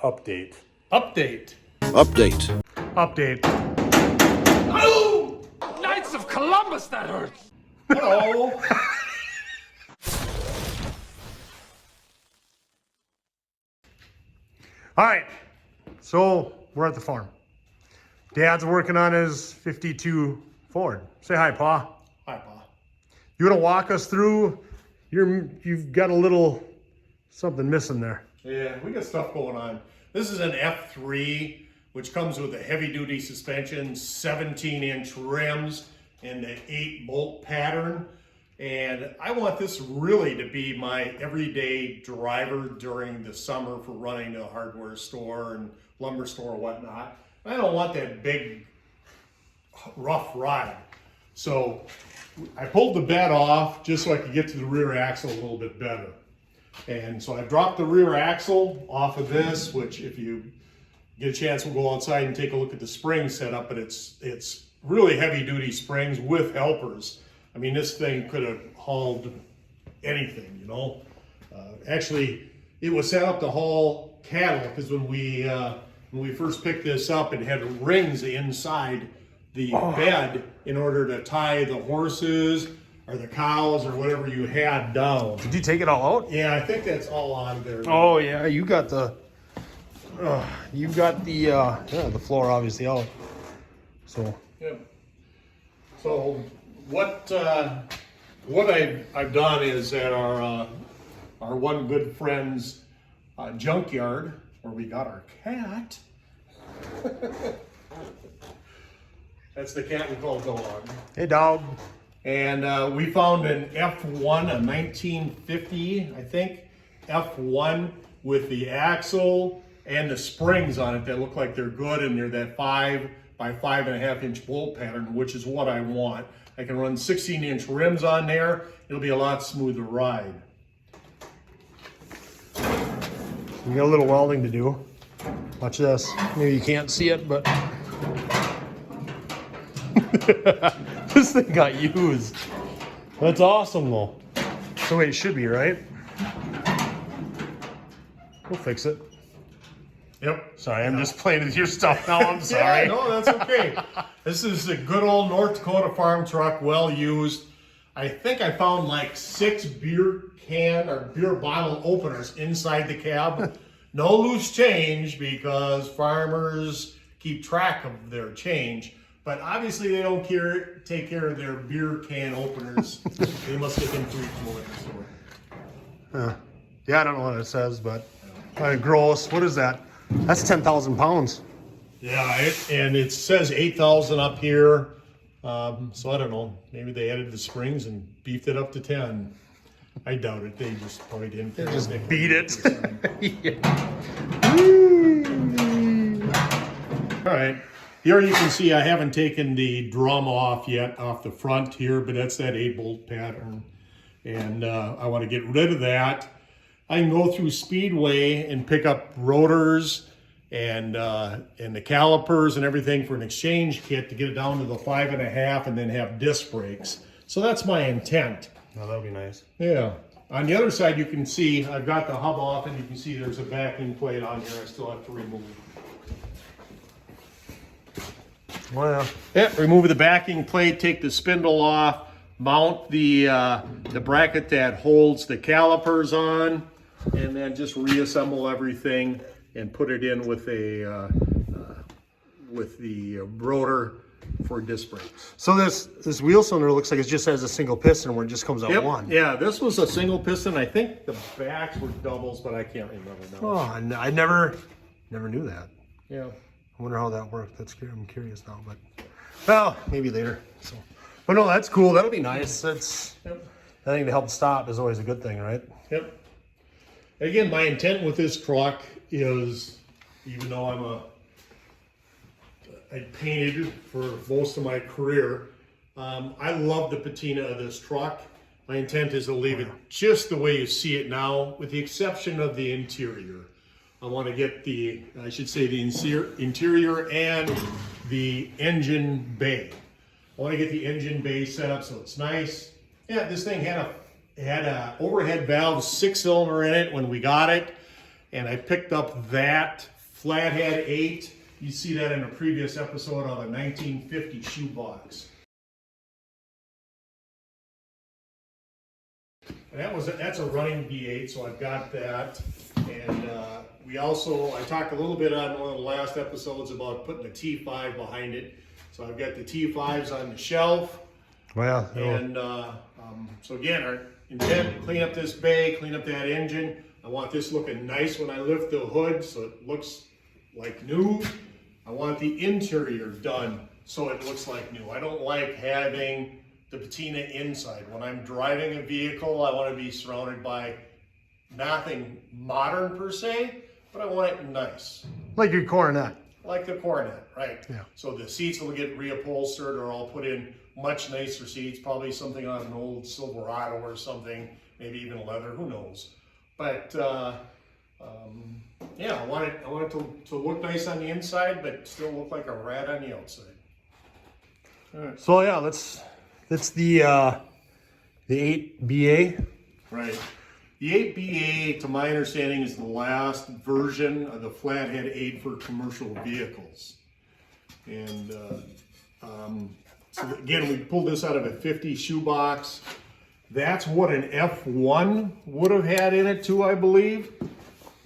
Update. Update. Update. Update. Oh! Knights of Columbus, that hurts! Hello. All right. So we're at the farm. Dad's working on his 52 Ford. Say hi, Pa. Hi, Pa. You want to walk us through? You've got a little something missing there. Yeah, we got stuff going on. This is an F3, which comes with a heavy-duty suspension, 17-inch rims, and the 8-bolt pattern. And I want this really to be my everyday driver during the summer for running to a hardware store and lumber store and whatnot. I don't want that big, rough ride. So I pulled the bed off just so I could get to the rear axle a little bit better. And so I dropped the rear axle off of this, which if you get a chance, we'll go outside and take a look at the spring setup, but it's really heavy duty springs with helpers. I mean, this thing could have hauled anything, you know. Actually, it was set up to haul cattle because when we first picked this up, it had rings inside the bed in order to tie the horses or the cows or whatever you had down. Did you take it all out? Yeah, I think that's all on there. Oh yeah, you got the the floor obviously out. So Yeah. So what I've done is at our one good friend's junkyard where we got our cat. That's the cat we call Dog. hey, dog. And we found an F1, a 1950, I think, F1 with the axle and the springs on it that look like they're good, and they're that 5 by 5.5 inch bolt pattern, which is what I want. I can run 16-inch rims on there. It'll be a lot smoother ride. You got a little welding to do. Watch this. Maybe you can't see it, but this thing got used. That's awesome though. So wait, it should be right. We'll fix it. Yep. Sorry, I'm just playing with your stuff now. I'm sorry. Yeah, no, that's okay. This is a good old North Dakota farm truck, well used. I think I found like 6 beer can or beer bottle openers inside the cab. No loose change because farmers keep track of their change. But obviously they don't take care of their beer can openers. They must get them free from the liquor store. Yeah, I don't know what it says, but gross. What is that? That's 10,000 pounds. Yeah, and it says 8,000 up here. So I don't know. Maybe they added the springs and beefed it up to 10. I doubt it. They just probably didn't. They just beat it. All right. Here you can see I haven't taken the drum off yet off the front here, but that's that 8-bolt pattern. And I want to get rid of that. I can go through Speedway and pick up rotors and the calipers and everything for an exchange kit to get it down to the 5.5 and then have disc brakes. So that's my intent. Oh, that would be nice. Yeah. On the other side, you can see I've got the hub off, and you can see there's a backing plate on here I still have to remove. Well, Yeah, remove the backing plate, take the spindle off, mount the bracket that holds the calipers on, and then just reassemble everything and put it in with the rotor for disc brakes. so this wheel cylinder looks like it just has a single piston where it just comes out Yep. one. Yeah, this was a single piston. I think the backs were doubles, but I can't remember now. Oh, I never knew that. Yeah. I wonder how that worked. I'm curious now, but well, maybe later. So, but no, that's cool. That'll be nice. That's Yep. I think to help stop is always a good thing, right? Yep. Again, my intent with this truck is, even though I painted for most of my career, I love the patina of this truck. My intent is to leave it just the way you see it now, with the exception of the interior. I want to get the interior and the engine bay. I want to get the engine bay set up so it's nice. Yeah, this thing had a overhead valve 6-cylinder in it when we got it. and I picked up that Flathead 8. You see that in a previous episode of a 1950 shoebox. And that's a running V8, so I've got that. And I talked a little bit on one of the last episodes about putting a T5 behind it. So I've got the T5s on the shelf. Well, And so again, our intent, clean up this bay, clean up that engine. I want this looking nice when I lift the hood so it looks like new. I want the interior done so it looks like new. I don't like having the patina inside. When I'm driving a vehicle, I want to be surrounded by nothing modern per se, but I want it nice. like your Coronet. Like the Coronet, right? Yeah. So the seats will get reupholstered, or I'll put in much nicer seats, probably something on an old Silverado or something, maybe even leather, who knows. But yeah, I want it to look nice on the inside, but still look like a rat on the outside. All right. So yeah, that's the 8BA. Right. The 8BA, to my understanding, is the last version of the Flathead 8 for commercial vehicles. And so again, we pulled this out of a 50 shoebox. That's what an F1 would have had in it too, I believe.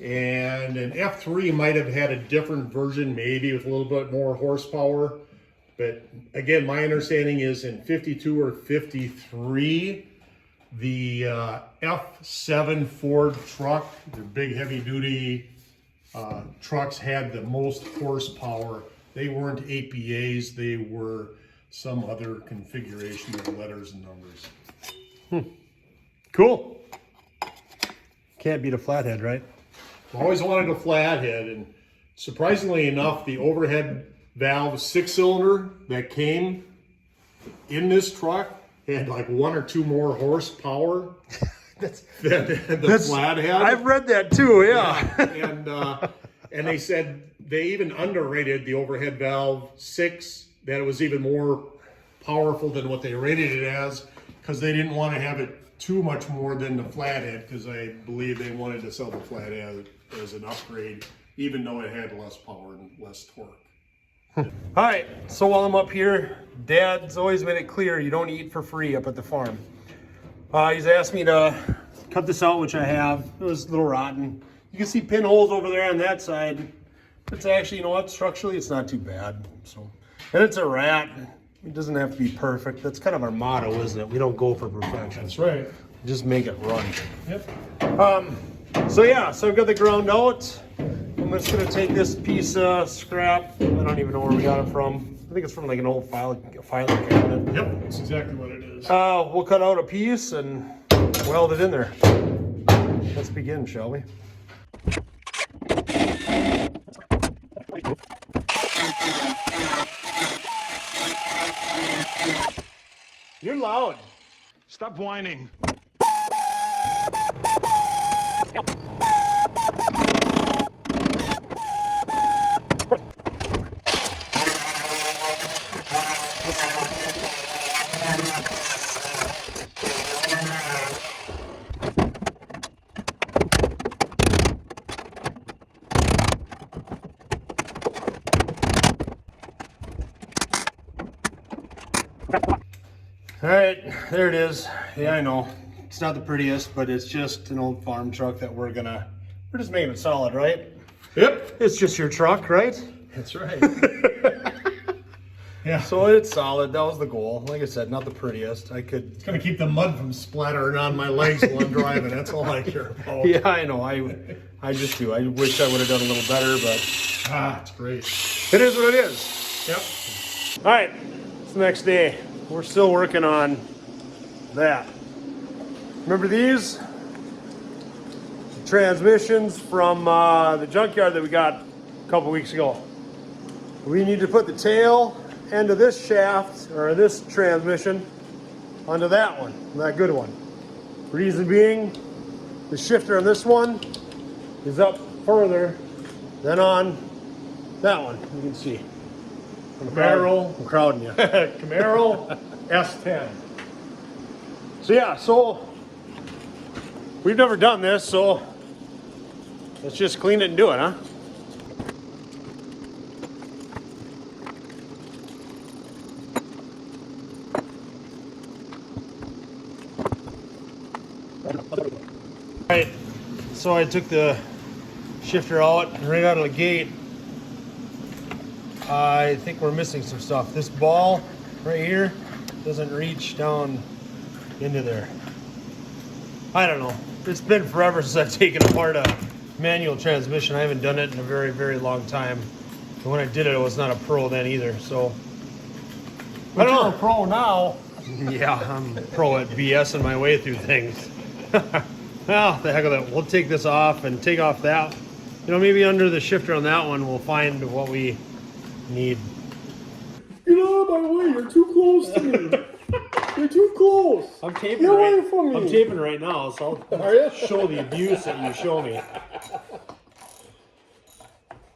And an F3 might have had a different version, maybe with a little bit more horsepower. But again, my understanding is in 52 or 53, the F7 Ford truck, their big heavy duty trucks, had the most horsepower. They weren't 8BAs, they were some other configuration of letters and numbers. Cool. Can't beat a Flathead, right? I've always wanted a Flathead, and surprisingly enough, the overhead valve 6-cylinder that came in this truck had like 1 or 2 more horsepower than the Flathead. I've read that too, yeah. And they said they even underrated the overhead valve 6, that it was even more powerful than what they rated it as, because they didn't want to have it too much more than the Flathead, because I believe they wanted to sell the Flathead as an upgrade, even though it had less power and less torque. All right, so while I'm up here, Dad's always made it clear you don't eat for free up at the farm. He's asked me to cut this out, which I have. It was a little rotten. You can see pinholes over there on that side. It's actually, you know what, structurally it's not too bad. So, and it's a rat. It doesn't have to be perfect. That's kind of our motto, isn't it? We don't go for perfection. That's right. Just make it run. Yep. So yeah, so I've got the ground out. I'm just gonna take this piece of scrap. I don't even know where we got it from. I think it's from like an old filing cabinet. Yep, that's exactly what it is. We'll cut out a piece and weld it in there. Let's begin, shall we? You're loud. Stop whining. All right, there it is. Yeah, I know. It's not the prettiest, but it's just an old farm truck that we're just making it solid, right? Yep, It's just your truck, right? that's right. Yeah, So it's solid. That was the goal. Like I said, not the prettiest. it's gonna keep the mud from splattering on my legs while I'm driving. That's all I care about. Yeah, I know. I just do. I wish I would have done a little better, but It's great. it is what it is. Yep. All right, it's the next day. We're still working on that. Remember these? Transmissions from the junkyard that we got a couple weeks ago. We need to put the tail end of this shaft, or this transmission, onto that one, that good one. Reason being, the shifter on this one is up further than on that one. You can see. Camaro. I'm crowding you. Camaro S10. So yeah, so we've never done this, so Let's just clean it and do it, huh? Alright, so I took the shifter out right out of the gate. I think we're missing some stuff. This ball right here doesn't reach down into there. I don't know. It's been forever since I've taken apart a manual transmission. I haven't done it in a very, very long time. And when I did it, I was not a pro then either. So I don't know. You're a pro now. Yeah, I'm pro at BSing my way through things. Well, the heck with it. We'll take this off and take off that. You know, maybe under the shifter on that one, we'll find what we need. Get out of my way. You're too close to me. You're too close. I'm taping Get away from me. I'm taping right now, so I'll show the abuse that you show me.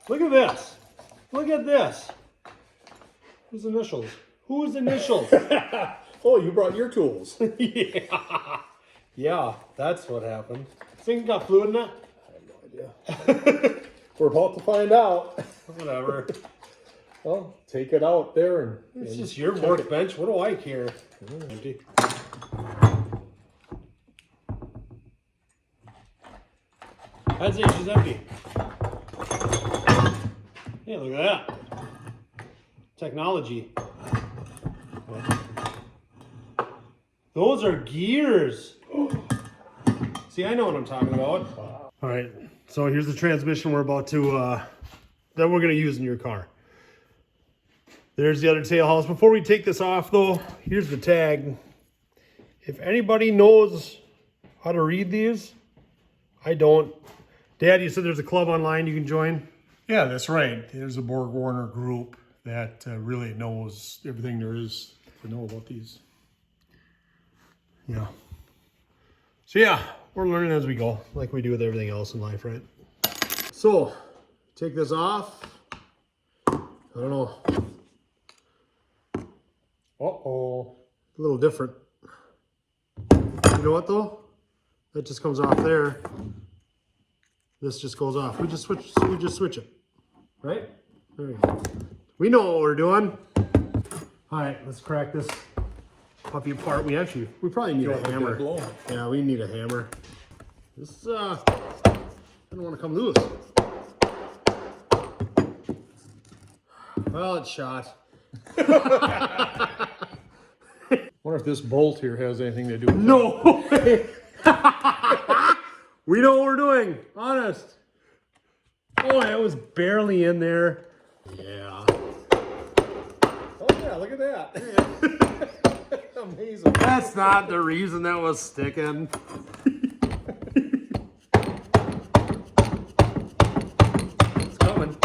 Look at this. Look at this. Whose initials? Whose initials? Oh, you brought your tools. Yeah. Yeah, that's what happened. This thing got fluid in it? I have no idea. We're about to find out. Whatever. Well, take it out there and It's just your workbench. What do I care? Empty. I'd say she's empty. Hey, look at that. Technology. Those are gears. See, I know what I'm talking about. All right, so here's the transmission we're about to, that we're gonna use in your car. There's the other tail house. Before we take this off though, here's the tag. If anybody knows how to read these, I don't. Dad, you said there's a club online you can join? yeah, that's right. There's a Borg Warner group that really knows everything there is to know about these. Yeah. So yeah, we're learning as we go, like we do with everything else in life, right? So, take this off. I don't know. Uh-oh. A little different. You know what though? That just comes off there. This just goes off. We just switch it. Right? There we go. We know what we're doing. Alright, let's crack this puppy apart. We probably need a hammer. Yeah, we need a hammer. This I don't want to come loose. Well, it's shot. Wonder if this bolt here has anything to do with it. No way. We know what we're doing. Honest. Oh, it was barely in there. Yeah. Oh yeah, look at that. Amazing. That's not the reason that was sticking. It's coming.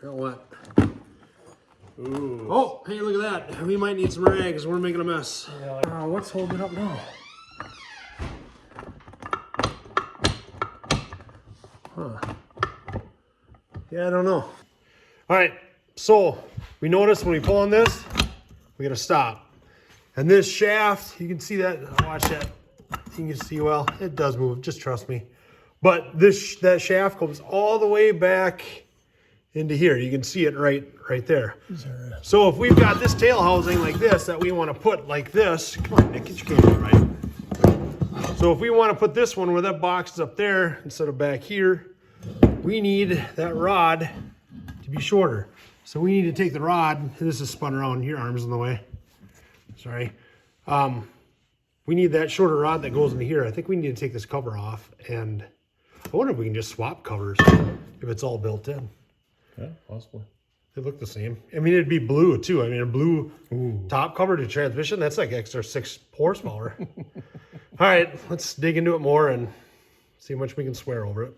You know what? Ooh. Oh, hey, look at that. We might need some rags. We're making a mess. What's holding it up now? Huh. Yeah, I don't know. All right, so we notice when we pull on this, we gotta stop. And this shaft, you can see that. Watch that. You can see, well, it does move. Just trust me. But that shaft goes all the way back into here. You can see it right there. So if we've got this tail housing like this that we want to put like this, come on, Nick, get your camera right. So if we want to put this one where that box is up there instead of back here, we need that rod to be shorter. So we need to take the rod. This is spun around. Your arm's in the way. Sorry. We need that shorter rod that goes into here. I think we need to take this cover off, and I wonder if we can just swap covers if it's all built in. Yeah, possibly. They look the same. I mean, it'd be blue too. I mean, a blue top cover to transmission, that's like extra 6 horsepower. All right, let's dig into it more and see how much we can swear over it.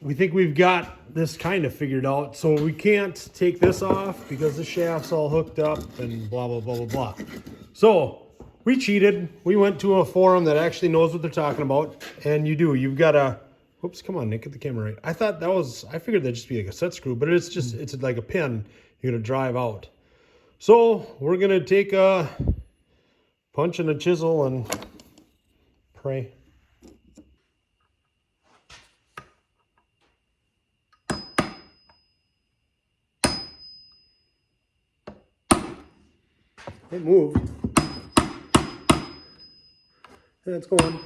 We think we've got this kind of figured out. So we can't take this off because the shaft's all hooked up and blah, blah, blah, blah, blah. So we cheated. We went to a forum that actually knows what they're talking about. And you do. You've got to, whoops, come on, Nick, get the camera right. I figured that'd just be like a set screw, but it's just, it's like a pin you're going to drive out. So we're going to take a punch and a chisel and pray. It moved. Yeah, it's going.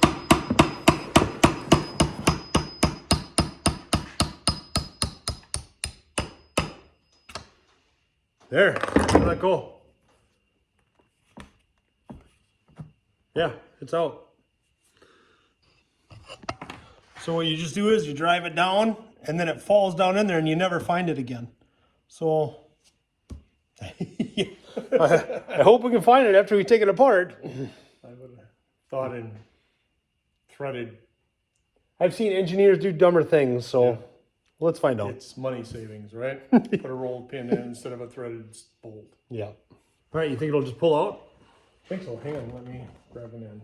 There, let go. Yeah, it's out. So what you just do is you drive it down and then it falls down in there and you never find it again. So I hope we can find it after we take it apart. I would have thought in threaded. I've seen engineers do dumber things, so let's find out. It's money savings, right? Put a rolled pin in instead of a threaded bolt. Yeah. All right, you think it'll just pull out? I think so. Hang on, let me grab an end.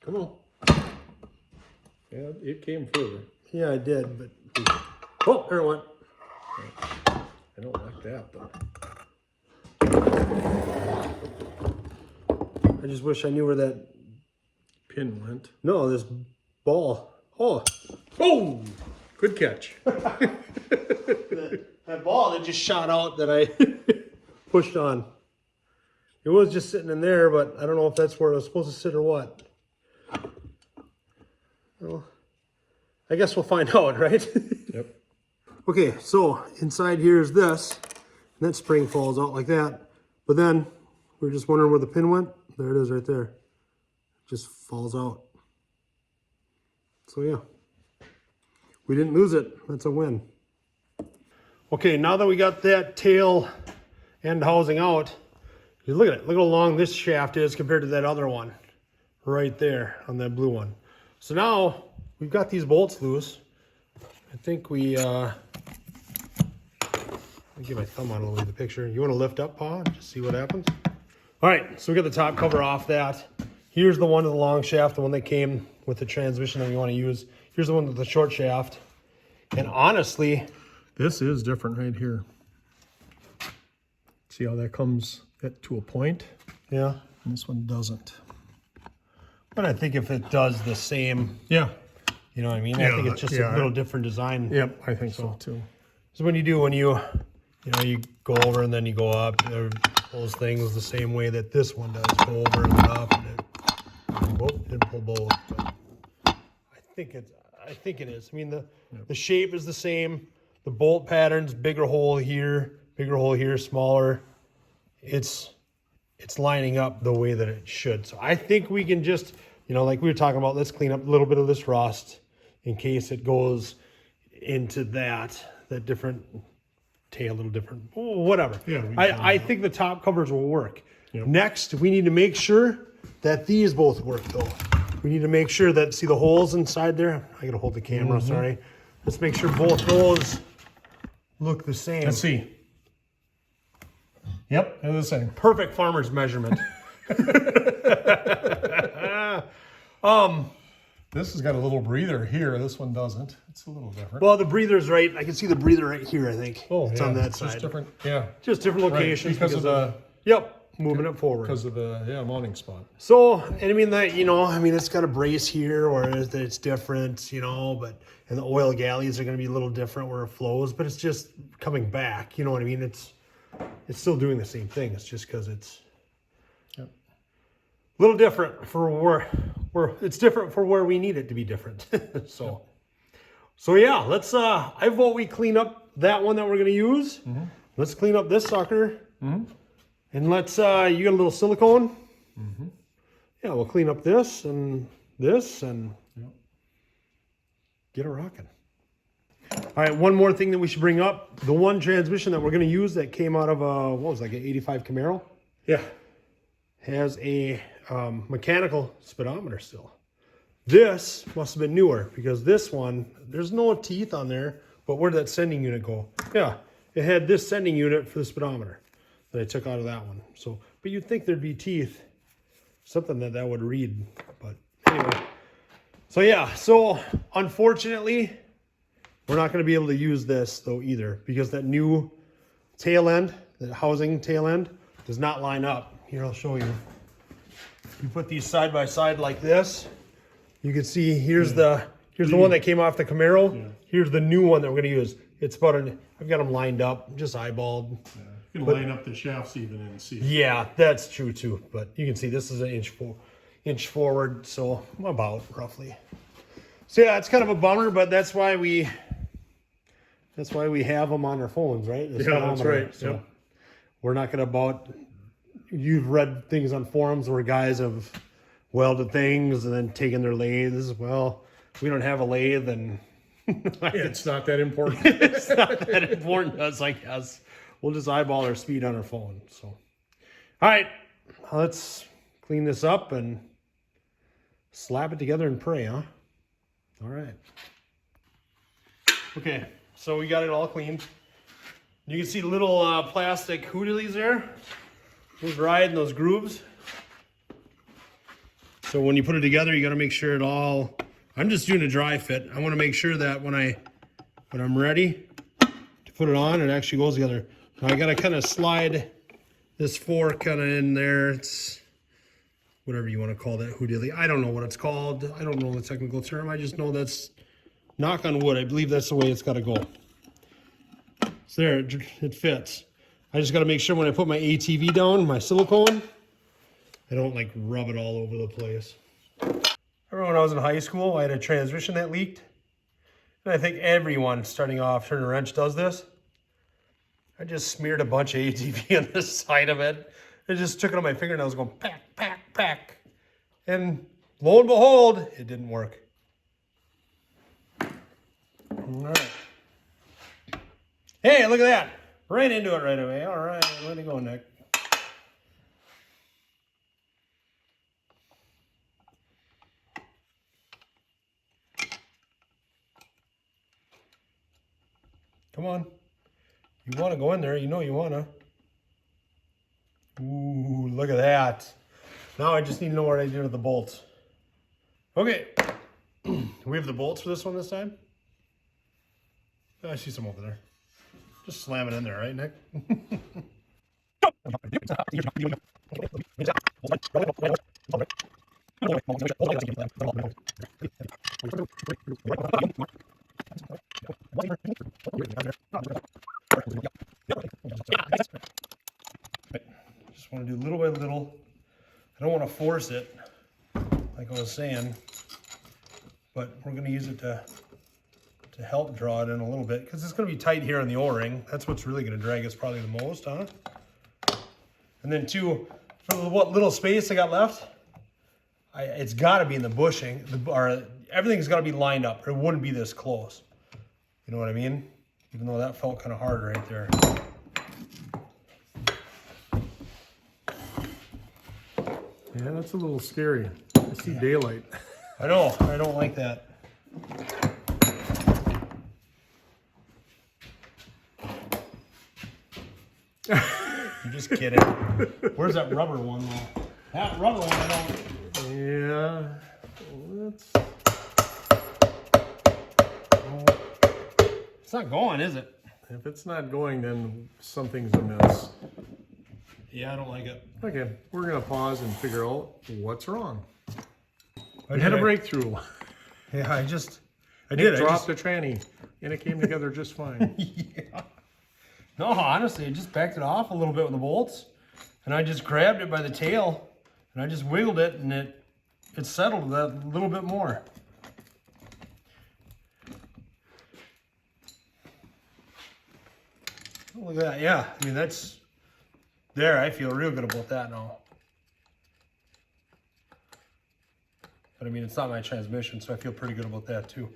Come on. Yeah, it came further. Yeah, I did, but oh, there it went. I don't like that though. I just wish I knew where that. Pin went. No, this ball. Oh, Oh, good catch. that ball that just shot out that I pushed on. It was just sitting in there, but I don't know if that's where it was supposed to sit or what. Well, I guess we'll find out, right? Yep. Okay, so inside here is this, and that spring falls out like that. But then we're just wondering where the pin went. There it is right there. Just falls out. So yeah, we didn't lose it. That's a win. Okay, now that we got that tail end housing out, you look at it. Look how long this shaft is compared to that other one right there on that blue one. So now we've got these bolts loose. I think we, let me get my thumb on a little bit of the picture. You want to lift up, paw, and just see what happens? All right, so we got the top cover off that. Here's the one with the long shaft, the one that came with the transmission that you want to use. Here's the one with the short shaft. And honestly, This is different right here. See how that comes to a point? yeah. And this one doesn't. But I think if it does the same, Yeah. you know what I mean? I Yeah, think it's just yeah. a little different design. Yep, I think so too. So when you you go over and then you go up, those things the same way that this one does. Go over and then up, and didn't pull both. But I think it is. I mean, the shape is the same. The bolt patterns, bigger hole here, smaller. It's lining up the way that it should. So I think we can just, like we were talking about, let's clean up a little bit of this rust in case it goes into that different tail, a little different, whatever. Yeah, I think the top covers will work. Yep. Next, we need to make sure that these both work though. We need to make sure that, see the holes inside there? I gotta hold the camera, sorry. Let's make sure both those look the same. Let's see. Yep, they're the same. Perfect farmer's measurement. This has got a little breather here. This one doesn't. It's a little different. Well, the breather's right. I can see the breather right here, I think. Oh, it's yeah, on that it's side. just different. Yeah, Just different locations. because of the moving it forward. because of the mounting spot. So, and I mean that, it's got a brace here or it's different, and the oil galleys are going to be a little different where it flows, but it's just coming back. You know what I mean? It's still doing the same thing. It's just because it's Yep. a little different for where it's different for where we need it to be different. So yeah, let's, I vote we clean up that one that we're going to use. Let's clean up this sucker. And let's, you got a little silicone? Yeah, we'll clean up this and get it rocking. All right, one more thing that we should bring up. The one transmission that we're going to use that came out of an 85 Camaro? Yeah. Has a mechanical speedometer still. This must have been newer because this one, there's no teeth on there, but where did that sending unit go? Yeah, it had this sending unit for the speedometer that I took out of that one. So, but you'd think there'd be teeth, something that would read, but anyway. So yeah, so unfortunately, we're not gonna be able to use this though either because that new tail end, the housing tail end, does not line up. Here, I'll show you. You put these side by side like this, You can see here's the one that came off the Camaro. Yeah. Here's the new one that we're gonna use. It's about I've got them lined up, just eyeballed. You can line up the shafts even and see. Yeah, that's true too. But you can see this is an inch forward, so about roughly. So yeah, it's kind of a bummer, but that's why we have them on our phones, right? The Yeah, that's speedometer. right. So Yep. we're not gonna you've read things on forums where guys have welded things and then taken their lathes. Well, we don't have a lathe, and It's not that important. it's not that important to us, I guess. We'll just eyeball our speed on our phone. So, all right, let's clean this up and slap it together and pray, huh? All right. Okay, so we got it all cleaned. You can see the little plastic hoodilies there. Those ride in those grooves. So when you put it together, you got to make sure it all. I'm just doing a dry fit. I want to make sure that when I'm ready to put it on, it actually goes together. Now I got to kind of slide this fork kind of in there. It's whatever you want to call that hoodilly. I don't know what it's called. I don't know the technical term. I just know that's, knock on wood, I believe that's the way it's got to go. So there, it fits. I just got to make sure when I put my ATV down, my silicone, I don't like rub it all over the place. I remember when I was in high school, I had a transmission that leaked. And I think everyone starting off turning a wrench does this. I just smeared a bunch of ATV on the side of it. I just took it on my fingernails going pack, pack, pack. And lo and behold, it didn't work. All right. Hey, look at that. Right into it right away. All right, way to go, Nick. Come on. You want to go in there. You know you want to. Ooh, look at that. Now I just need to know what I did with the bolts. Okay. We have the bolts for this one this time. I see some over there. Just slam it in there, right, Nick? Just want to do little by little. I don't want to force it, like I was saying, but we're going to use it to help draw it in a little bit, because it's going to be tight here on the O-ring. That's what's really going to drag us probably the most, huh? And then two, for what little space I got left, it's got to be in the bushing, or everything's got to be lined up, or it wouldn't be this close. You know what I mean? Even though that felt kind of hard right there. Yeah, that's a little scary. I see daylight. I know, I don't like that. I'm just kidding. Where's that rubber one though? That rubber one I don't. Yeah, let's. It's not going, is it? If it's not going, then something's amiss. Yeah, I don't like it. Okay, we're gonna pause and figure out what's wrong. I We had a did. breakthrough. Yeah, I did. Nick dropped the tranny, and it came together just fine. Yeah. No, honestly, I just backed it off a little bit with the bolts, and I just grabbed it by the tail, and I just wiggled it, and it settled that little bit more. Oh, look at that. Yeah, I mean, that's there. I feel real good about that now. But I mean, it's not my transmission, so I feel pretty good about that too.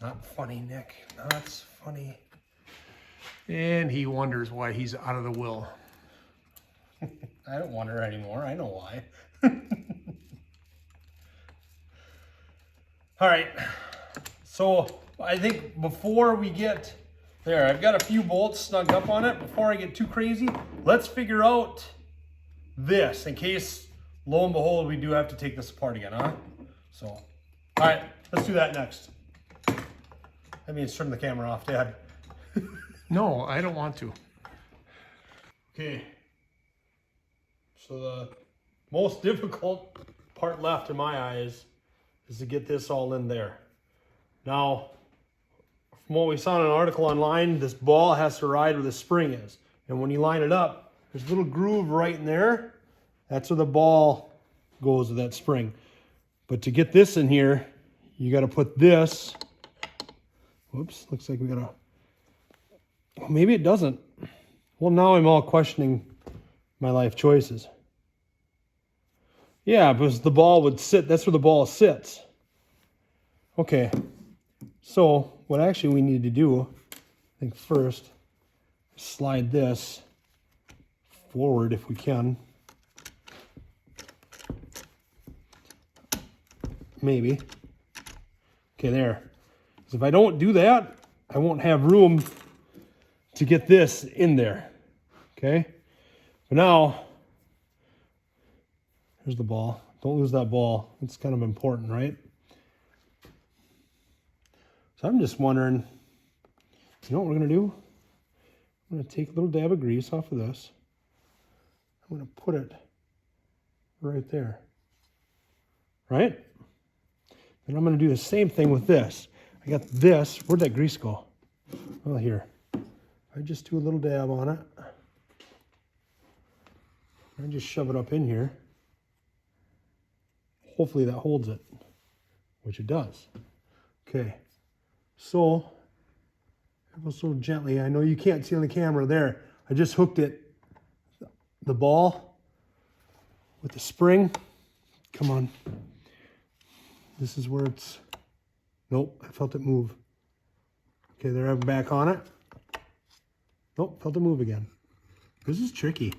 Not funny, Nick. Not funny. And he wonders why he's out of the will. I don't wonder anymore. I know why. All right. So I think before we get there, I've got a few bolts snug up on it. Before I get too crazy, let's figure out this in case, lo and behold, we do have to take this apart again, huh? So, all right, let's do that next. That means turn the camera off, Dad. No, I don't want to. Okay. So the most difficult part part left in my eyes is to get this all in there. Now, from what we saw in an article online, this ball has to ride where the spring is. And when you line it up, there's a little groove right in there. That's where the ball goes with that spring. But to get this in here, you got to put this. Whoops, looks like we got to. Well, maybe it doesn't. Well, now I'm all questioning my life choices. Yeah, because the ball would sit. That's where the ball sits. Okay. So what actually we need to do, I think first, slide this forward if we can. Maybe. Okay, there. Because if I don't do that, I won't have room to get this in there. Okay? But now, here's the ball. Don't lose that ball. It's kind of important, right? So I'm just wondering, you know what we're going to do? I'm going to take a little dab of grease off of this. I'm going to put it right there. Right? And I'm going to do the same thing with this. I got this. Where'd that grease go? Well, here. I just do a little dab on it. I just shove it up in here. Hopefully that holds it, which it does. Okay. So, ever so gently, I know you can't see on the camera there, I just hooked it, the ball, with the spring. Come on. This is where it's, nope, I felt it move. Okay, there, I'm back on it. Nope, felt it move again. This is tricky.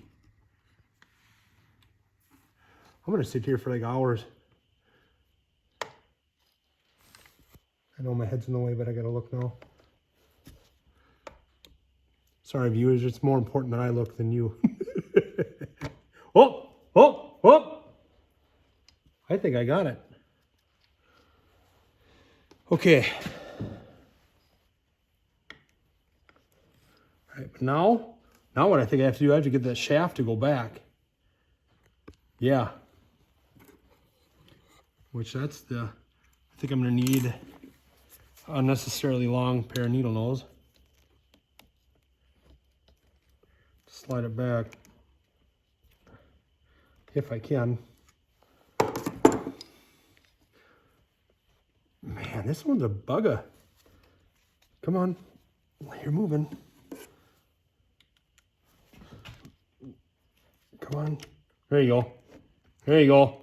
I'm gonna sit here for like hours. I know my head's in the way, but I gotta look now. Sorry, viewers, it's more important that I look than you. Oh, oh, oh! I think I got it. Okay. All right, but now what I think I have to do, I have to get that shaft to go back. Yeah. Which that's the, I think I'm gonna need unnecessarily long pair of needle nose. Slide it back if I can. Man, this one's a bugger. Come on, you're moving. Come on, there you go. There you go.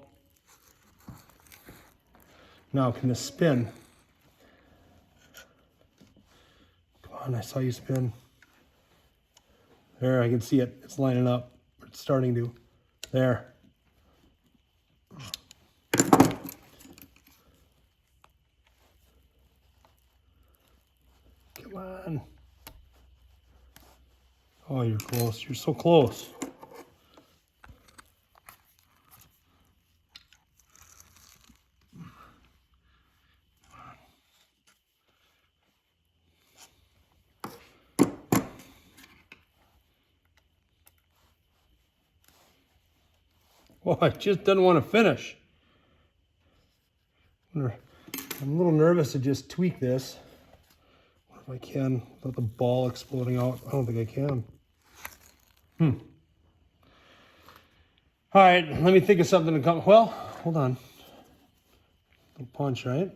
Now can this spin? Come on, I saw you spin. There, I can see it. It's lining up. It's starting to. There. Come on. Oh, you're close. You're so close. Well, I just didn't want to finish. I'm a little nervous to just tweak this. What if I can without the ball exploding out? I don't think I can. All right, let me think of something to come. Well, hold on. Little punch, right?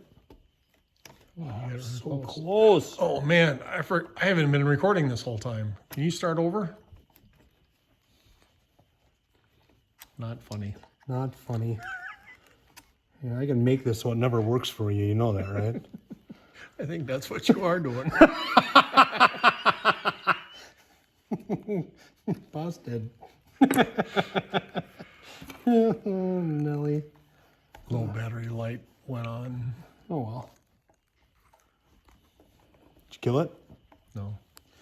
Oh, so close. Oh man, I haven't been recording this whole time. Can you start over? Not funny. Not funny. Yeah, I can make this so it never works for you. You know that, right? I think that's what you are doing. Busted. Oh, Nelly. Low battery light went on. Oh, well. Did you kill it? No.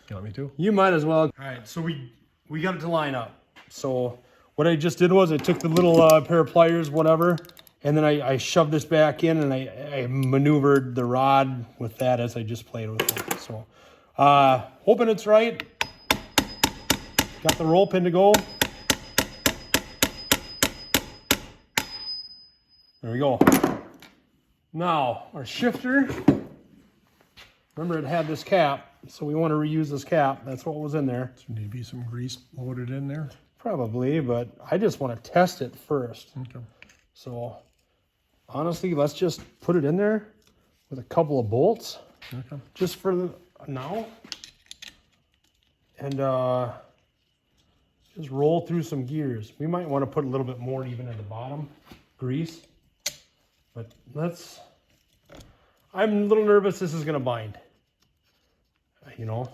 You want me to? You might as well. All right, so we got it to line up. So what I just did was I took the little pair of pliers, whatever, and then I shoved this back in and I maneuvered the rod with that as I just played with it. So hoping it's right. Got the roll pin to go. There we go. Now, our shifter, remember it had this cap, so we want to reuse this cap. That's what was in there. So maybe some grease loaded in there. Probably, but I just want to test it first. Okay. So, honestly, let's just put it in there with a couple of bolts, Okay. just for now. And just roll through some gears. We might want to put a little bit more even at the bottom, grease. But I'm a little nervous this is going to bind. You know,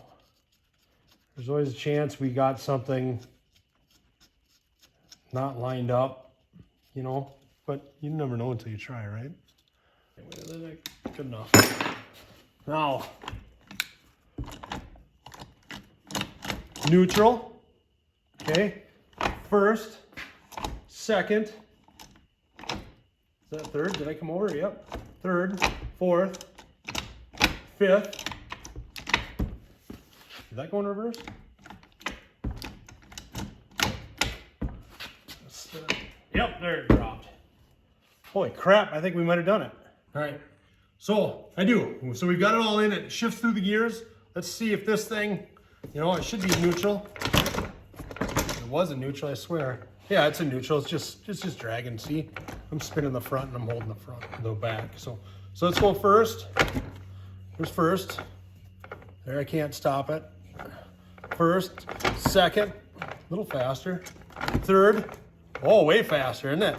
there's always a chance we got something not lined up, you know, but you never know until you try, right? Anyway, good enough. Now, neutral, okay, first, second, is that third? Did I come over? Yep. Third, fourth, fifth. Did that go in reverse? Yep, there it dropped. Holy crap, I think we might have done it. All right, so I do. So we've got it all in, it shifts through the gears. Let's see if this thing, you know, it should be neutral. It was a neutral, I swear. Yeah, it's a neutral, it's just dragging, see? I'm spinning the front and I'm holding the front, the back. So let's go first. Here's first. There, I can't stop it. First, second, a little faster. Third, oh, way faster, isn't it?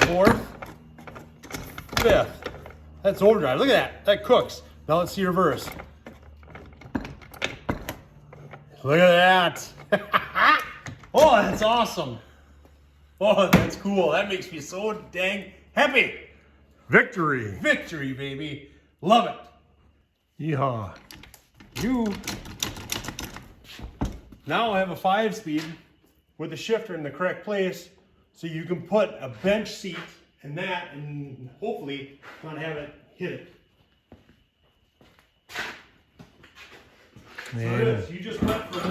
Fourth, fifth. That's overdrive. Look at that. That cooks. Now let's see reverse. Look at that. Oh, that's awesome. Oh, that's cool. That makes me so dang happy. Victory. Victory, baby. Love it. Yeehaw. You now have a 5-speed with the shifter in the correct place, so you can put a bench seat in that and hopefully not have it hit it. So this, you just went from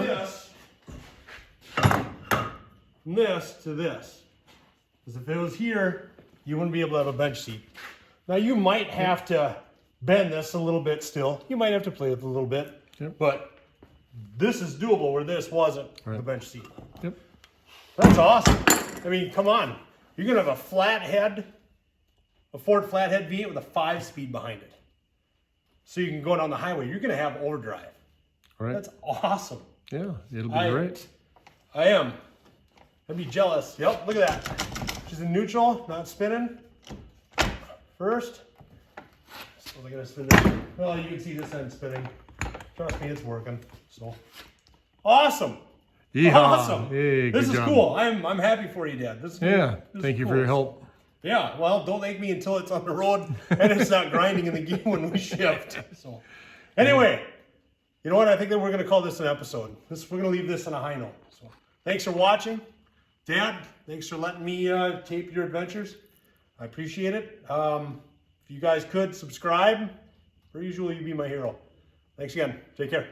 this to this. Because if it was here, you wouldn't be able to have a bench seat. Now you might have to bend this a little bit still. You might have to play with it a little bit. Yep. But this is doable where this wasn't the bench seat. Yep. That's awesome. I mean, come on. You're going to have a flathead, a Ford flathead V8 with a 5-speed behind it. So you can go down the highway. You're going to have overdrive. Right. That's awesome. Yeah, it'll be great. I am. I'd be jealous. Yep, look at that. She's in neutral, not spinning. First. So they're going to spin this. Well, you can see this end spinning. Trust me, it's working. So awesome. Yeehaw. Awesome. Hey, this good is job. cool. I'm happy for you, Dad. This is Yeah, this thank is you cool. for your help. Yeah, well, don't make me until it's on the road and it's not grinding in the gear when we shift. So, anyway, you know what? I think that we're going to call this an episode. We're going to leave this on a high note. So, thanks for watching, Dad. Thanks for letting me tape your adventures. I appreciate it. If you guys could subscribe, per usual, you'd be my hero. Thanks again. Take care.